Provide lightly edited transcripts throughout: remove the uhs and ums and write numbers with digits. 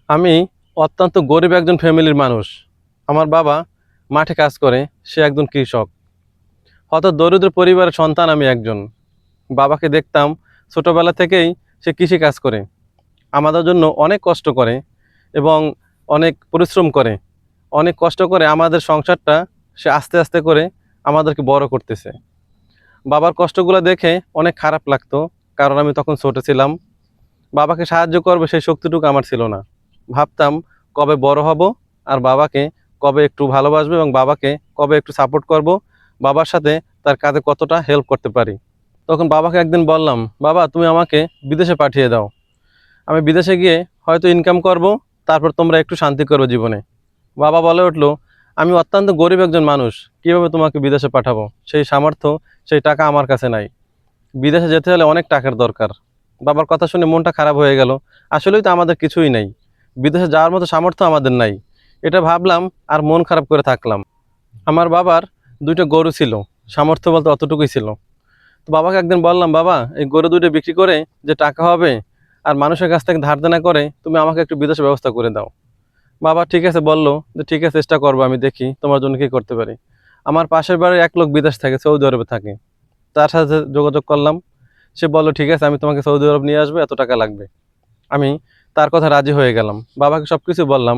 আমি অত্যন্ত গরিব একজন ফ্যামিলির মানুষ। আমার বাবা মাঠে কাজ করে, সে একজন কৃষক। হয়তো দরিদ্র পরিবারের সন্তান আমি একজন। বাবাকে দেখতাম ছোটবেলা থেকেই সে কৃষি কাজ করে, আমাদের জন্য অনেক কষ্ট করে এবং অনেক পরিশ্রম করে, অনেক কষ্ট করে আমাদের সংসারটা সে আস্তে আস্তে করে আমাদেরকে বড় করতেছে। বাবার কষ্টগুলো দেখে অনেক খারাপ লাগতো, কারণ আমি তখন ছোট ছিলাম। বাবাকে সাহায্য করবে সেই শক্তিটুকু আমার ছিল না। ভাবতাম কবে বড় হব আর বাবাকে কবে একটু ভালোবাসবো এবং বাবাকে কবে একটু সাপোর্ট করব, বাবার সাথে তার কাজে কতটা হেল্প করতে পারি। তখন বাবাকে একদিন বললাম, বাবা তুমি আমাকে বিদেশে পাঠিয়ে দাও। আমি বিদেশে গিয়ে হয়তো ইনকাম করব, তারপর তোমরা একটু শান্তি করো জীবনে। বাবা বলে উঠলো, আমি অত্যন্ত গরিব একজন মানুষ, কীভাবে তোমাকে বিদেশে পাঠাবো? সেই সামর্থ্য, সেই টাকা আমার কাছে নাই। বিদেশে যেতে হলে অনেক টাকার দরকার। বাবার কথা শুনে মনটা খারাপ হয়ে গেল। আসলেই তো আমাদের কিছুই নাই, বিদেশে যাওয়ার মতো সামর্থ্য আমাদের নাই। এটা ভাবলাম আর মন খারাপ করে থাকলাম। আমার বাবার দুইটা গরু ছিল, সামর্থ্য বলতে অতটুকুই ছিল। তো বাবাকে একদিন বললাম, বাবা এই গরু দুটো বিক্রি করে যে টাকা হবে আর মানুষের কাছ থেকে ধার দেনা করে তুমি আমাকে একটু বিদেশের ব্যবস্থা করে দাও। বাবা ঠিক আছে বললো, যে ঠিক আছে চেষ্টা করবো, আমি দেখি তোমার জন্য কী করতে পারি। আমার পাশের বাড়ির এক লোক বিদেশ থাকে, সৌদি আরবে থাকে, তার সাথে যোগাযোগ করলাম। সে বলল ঠিক আছে, আমি তোমাকে সৌদি আরব নিয়ে আসবো, এত টাকা লাগবে। আমি তার কথা রাজি হয়ে গেলাম, বাবাকে সব কিছু বললাম।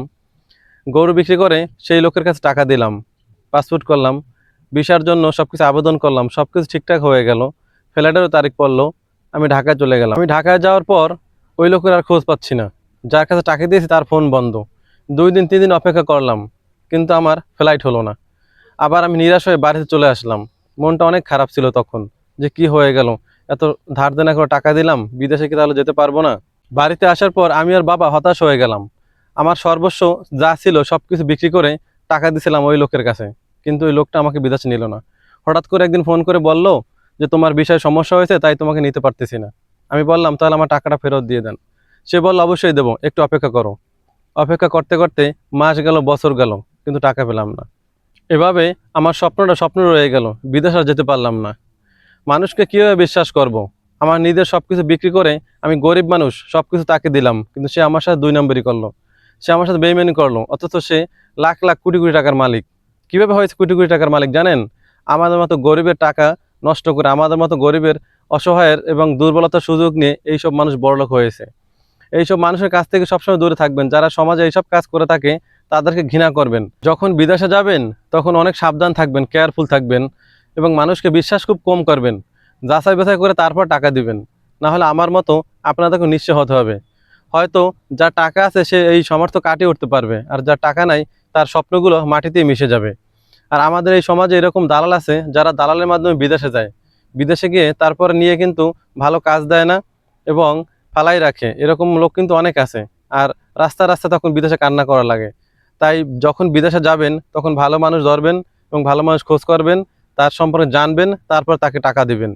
গরু বিক্রি করে সেই লোকের কাছে টাকা দিলাম, পাসপোর্ট করলাম, ভিসার জন্য সব কিছু আবেদন করলাম, সব কিছু ঠিকঠাক হয়ে গেল। ফ্লাইটেরও তারিখ পড়লো, আমি ঢাকায় চলে গেলাম। আমি ঢাকায় যাওয়ার পর ওই লোকের আর খোঁজ পাচ্ছি না, যার কাছে টাকা দিয়েছি তার ফোন বন্ধ। 2 দিন 3 দিন অপেক্ষা করলাম, কিন্তু আমার ফ্লাইট হলো না। আবার আমি নিরাশ হয়ে বাড়িতে চলে আসলাম। মনটা অনেক খারাপ ছিল তখন, যে কি হয়ে গেল, এত ধার দেনা করে টাকা দিলাম, বিদেশে কি তাহলে যেতে পারবো না? বাড়িতে আসার পর আমি আর বাবা হতাশ হয়ে গেলাম। আমার সর্বস্ব যা ছিল সব কিছু বিক্রি করে টাকা দিয়েছিলাম ওই লোকের কাছে, কিন্তু ওই লোকটা আমাকে বিদেশে নিল না। হঠাৎ করে একদিন ফোন করে বলল যে তোমার বিষয়ে সমস্যা হয়েছে, তাই তোমাকে নিতে পারতেছি না। আমি বললাম তাহলে আমার টাকাটা ফেরত দিয়ে দেন। সে বলল অবশ্যই দেবো, একটু অপেক্ষা করো। অপেক্ষা করতে করতে মাস গেল, বছর গেল, কিন্তু টাকা পেলাম না। এভাবে আমার স্বপ্নটা স্বপ্ন রয়ে গেল, বিদেশ আর যেতে পারলাম না। মানুষকে কীভাবে বিশ্বাস করব? আমার নিজের সব কিছু বিক্রি করে, আমি গরিব মানুষ, সব কিছু তাকে দিলাম, কিন্তু সে আমার সাথে 2 নম্বরই করলো। সে আমার সাথে বেইমানি করলো, অথচ সে লাখ লাখ কোটি কোটি টাকার মালিক। কীভাবে হয়েছে কোটি কোটি টাকার মালিক জানেন? আমাদের মতো গরিবের টাকা নষ্ট করে, আমাদের মতো গরিবের অসহায়ের এবং দুর্বলতার সুযোগ নিয়ে এইসব মানুষ বড়লোক হয়েছে। এইসব মানুষের কাছ থেকে সবসময় দূরে থাকবেন। যারা সমাজে এইসব কাজ করে থাকে তাদেরকে ঘৃণা করবেন। যখন বিদেশে যাবেন তখন অনেক সাবধান থাকবেন, কেয়ারফুল থাকবেন এবং মানুষকে বিশ্বাস খুব কম করবেন। যাচাই বাছাই করে তারপর টাকা দিবেন, না হলে আমার মতো আপনাদেরকে নিঃস্ব হতে হবে। হয়তো যার টাকা আছে সে এই সামর্থ্য কাটিয়ে উঠতে পারবে, আর যার টাকা নাই তার স্বপ্নগুলো মাটিতেই মিশে যাবে। আর আমাদের এই সমাজে এরকম দালাল আছে যারা দালালের মাধ্যমে বিদেশে যায়, বিদেশে গিয়ে তারপরে নিয়ে কিন্তু ভালো কাজ দেয় না এবং ফালাই রাখে, এরকম লোক কিন্তু অনেক আছে। আর রাস্তা রাস্তা তখন বিদেশে কান্না করা লাগে। তাই যখন বিদেশে যাবেন তখন ভালো মানুষ ধরবেন এবং ভালো মানুষ খোঁজ করবেন, তার সম্পর্কে জানবেন, তারপর তাকে টাকা দিবেন।